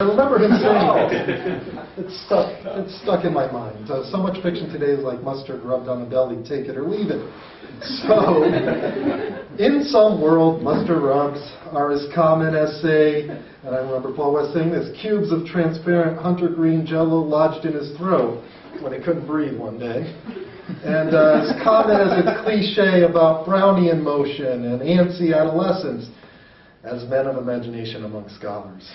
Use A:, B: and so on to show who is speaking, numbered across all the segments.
A: I remember him saying it's stuck in my mind. So much fiction today is like mustard rubbed on the belly, take it or leave it. So, in some world, mustard rubs are as common as, say, and I remember Paul West saying this, cubes of transparent hunter green jello lodged in his throat when he couldn't breathe one day. And as common as a cliche about Brownian motion and antsy adolescence as men of imagination among scholars.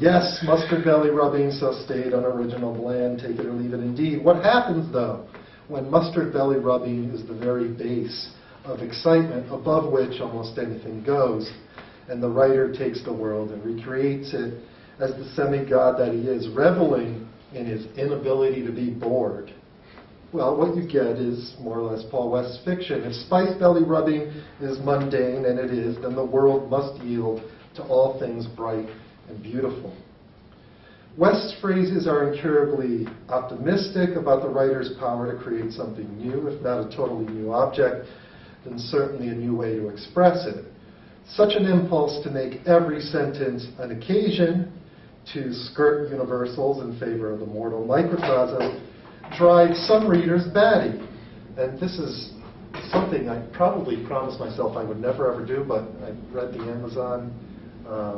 A: Yes, mustard belly rubbing, so staid, unoriginal, bland, take it or leave it indeed. What happens, though, when mustard belly rubbing is the very base of excitement above which almost anything goes, and the writer takes the world and recreates it as the semi-god that he is, reveling in his inability to be bored? Well, what you get is more or less Paul West's fiction. If spice belly rubbing is mundane, and it is, then the world must yield to all things bright and beautiful. West's phrases are incurably optimistic about the writer's power to create something new, if not a totally new object, then certainly a new way to express it. Such an impulse to make every sentence an occasion to skirt universals in favor of the mortal microcosm drives some readers batty. And this is something I probably promised myself I would never ever do, but I read the Amazon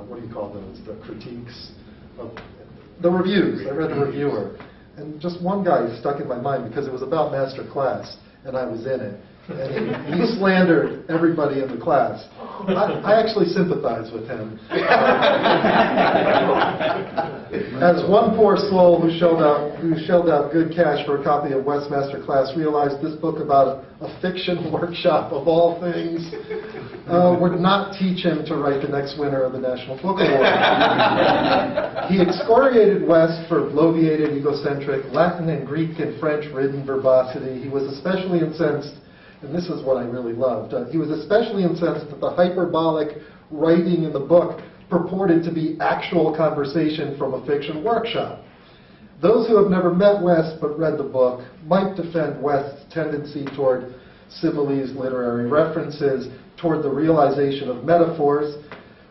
A: what do you call those? The critiques of the reviews. I read the reviewer, and just one guy stuck in my mind because it was about Master Class, and I was in it. And he slandered everybody in the class. I actually sympathize with him. As one poor soul who shelled out good cash for a copy of West's Master Class realized this book about a fiction workshop of all things would not teach him to write the next winner of the National Book Award. He excoriated West for bloviated, egocentric, Latin and Greek and French-ridden verbosity. He was especially incensed, and this is what I really loved, he was especially incensed that the hyperbolic writing in the book purported to be actual conversation from a fiction workshop. Those who have never met West but read the book might defend West's tendency toward similes, literary references, toward the realization of metaphors,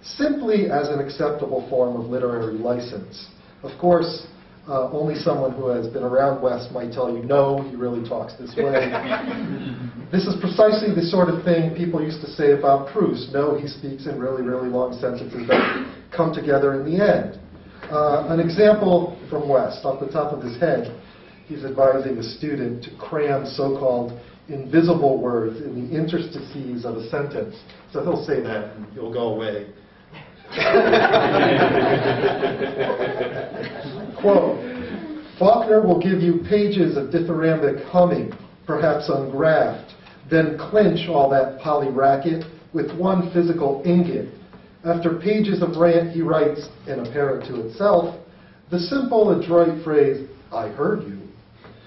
A: simply as an acceptable form of literary license. Of course, only someone who has been around West might tell you, no, he really talks this way. This is precisely the sort of thing people used to say about Proust. No, he speaks in really, really long sentences that come together in the end. An example from West, off the top of his head, he's advising a student to cram so-called invisible words in the interstices of a sentence. So he'll say that, and you'll go away. Quote, Faulkner will give you pages of dithyrambic humming, perhaps ungraphed, then clinch all that polyracket with one physical ingot. After pages of rant, he writes, inapparent to itself, the simple, adroit phrase, I heard you.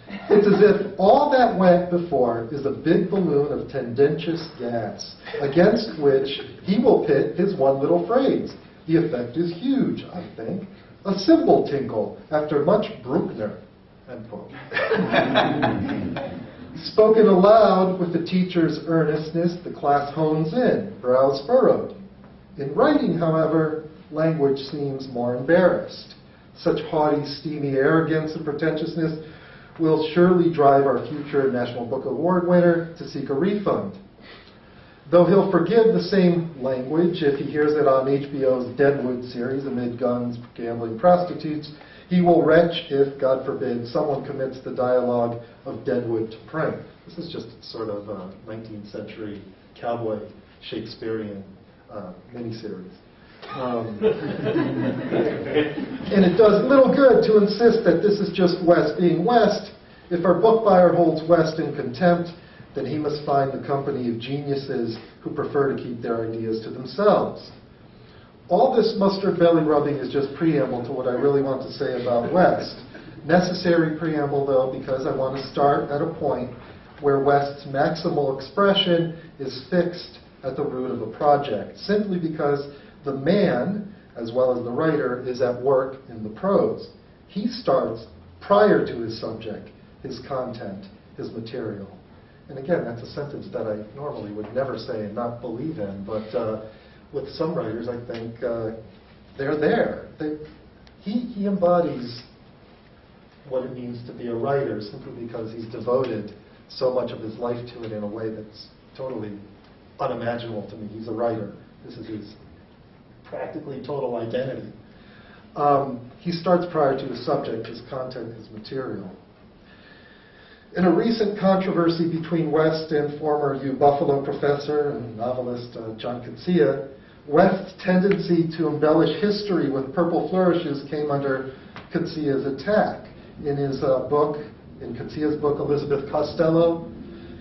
A: It's as if all that went before is a big balloon of tendentious gas, against which he will pit his one little phrase. The effect is huge, I think. A cymbal tinkle after much Bruckner, end quote. Spoken aloud with the teacher's earnestness, the class hones in, brows furrowed. In writing, however, language seems more embarrassed. Such haughty, steamy arrogance and pretentiousness will surely drive our future National Book Award winner to seek a refund. Though he'll forgive the same language if he hears it on HBO's Deadwood series amid guns, gambling, prostitutes, he will retch if, God forbid, someone commits the dialogue of Deadwood to print. This is just sort of a 19th century cowboy Shakespearean miniseries. And it does little good to insist that this is just West being West. If our book buyer holds West in contempt, then he must find the company of geniuses who prefer to keep their ideas to themselves. All this mustard belly rubbing is just preamble to what I really want to say about West. Necessary preamble, though, because I want to start at a point where West's maximal expression is fixed at the root of a project, simply because the man, as well as the writer, is at work in the prose. He starts prior to his subject, his content, his material. And again, that's a sentence that I normally would never say and not believe in, but with some writers, I think they're there. he embodies what it means to be a writer simply because he's devoted so much of his life to it in a way that's totally unimaginable to me. He's a writer. This is his practically total identity. He starts prior to his subject, his content, his material. In a recent controversy between West and former UBuffalo professor and novelist John Coetzee, West's tendency to embellish history with purple flourishes came under Coetzee's attack. In his book, in Coetzee's book, Elizabeth Costello,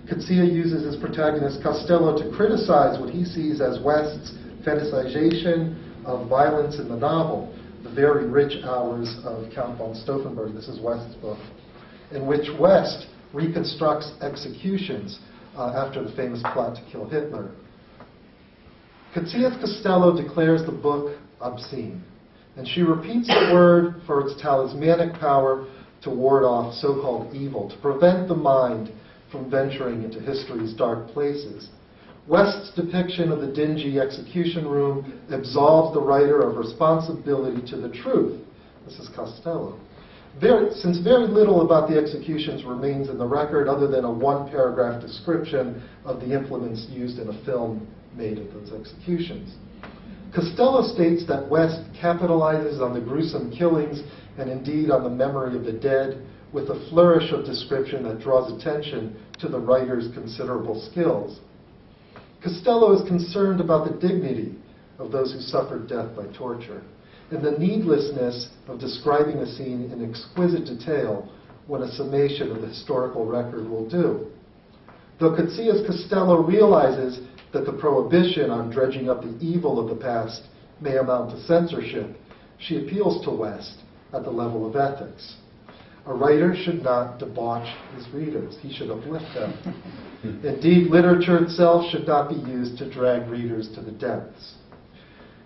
A: Coetzee uses his protagonist Costello to criticize what he sees as West's fetishization of violence in the novel, The Very Rich Hours of Count von Stauffenberg. This is West's book, in which West reconstructs executions after the famous plot to kill Hitler. Coetzee's Costello declares the book obscene, and she repeats the word for its talismanic power to ward off so-called evil, to prevent the mind from venturing into history's dark places. West's depiction of the dingy execution room absolves the writer of responsibility to the truth. This is Costello. Since very little about the executions remains in the record other than a one-paragraph description of the implements used in a film made of those executions. Costello states that West capitalizes on the gruesome killings and indeed on the memory of the dead with a flourish of description that draws attention to the writer's considerable skills. Costello is concerned about the dignity of those who suffered death by torture and the needlessness of describing a scene in exquisite detail when a summation of the historical record will do. Though Coetzee's Costello realizes that the prohibition on dredging up the evil of the past may amount to censorship, she appeals to West at the level of ethics. A writer should not debauch his readers. He should uplift them. Indeed, literature itself should not be used to drag readers to the depths.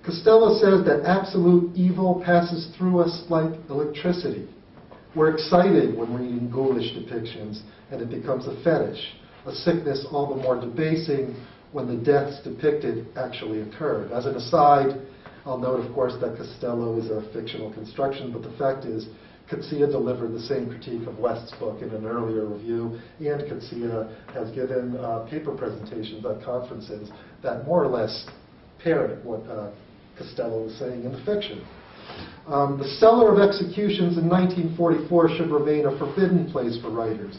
A: Costello says that absolute evil passes through us like electricity. We're excited when reading ghoulish depictions, and it becomes a fetish, a sickness all the more debasing when the deaths depicted actually occurred. As an aside, I'll note, of course, that Costello is a fictional construction, but the fact is, Coetzee delivered the same critique of West's book in an earlier review, and Coetzee has given paper presentations at conferences that more or less parrot what Costello was saying in the fiction. The cellar of executions in 1944 should remain a forbidden place for writers.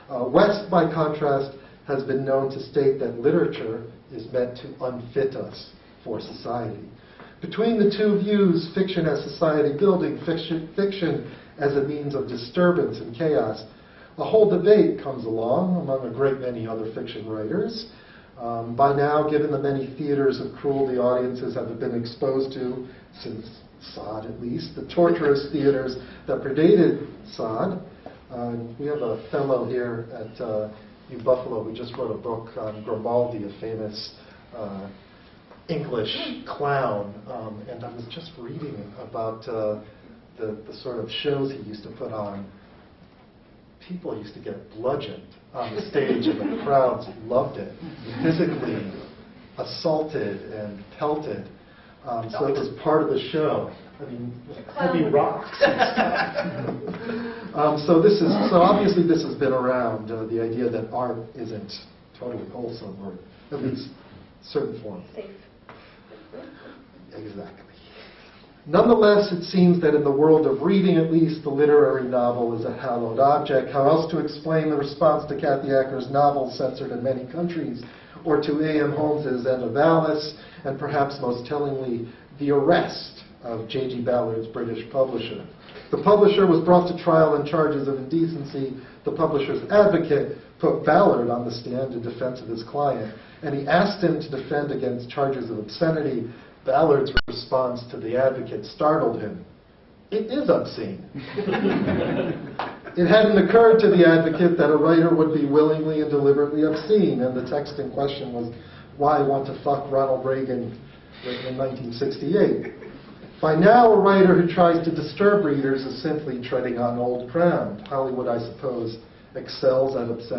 A: West, by contrast, has been known to state that literature is meant to unfit us for society. Between the two views, fiction as society building, fiction as a means of disturbance and chaos, a whole debate comes along among a great many other fiction writers. By now, given the many theaters of cruelty audiences have been exposed to, since Sod at least, the torturous theaters that predated Sod, we have a fellow here at UBuffalo who just wrote a book on Grimaldi, a famous English clown, and I was just reading about the sort of shows he used to put on. People used to get bludgeoned on the stage, and the crowds loved it. Physically assaulted and pelted. So it was part of the show. I mean, heavy rocks and stuff. So obviously this has been around, the idea that art isn't totally wholesome, or at least certain forms.
B: Safe.
A: Exactly. Nonetheless, it seems that in the world of reading, at least, the literary novel is a hallowed object. How else to explain the response to Kathy Acker's novel censored in many countries, or to A.M. Holmes's End of Alice, and perhaps most tellingly, the arrest of J.G. Ballard's British publisher. The publisher was brought to trial on charges of indecency. The publisher's advocate put Ballard on the stand in defense of his client, and he asked him to defend against charges of obscenity. Ballard's response to the advocate startled him. It is obscene. It hadn't occurred to the advocate that a writer would be willingly and deliberately obscene, and the text in question was, "Why Want to Fuck Ronald Reagan," written in 1968. By now, a writer who tries to disturb readers is simply treading on old ground. Hollywood, I suppose, excels at obscenity.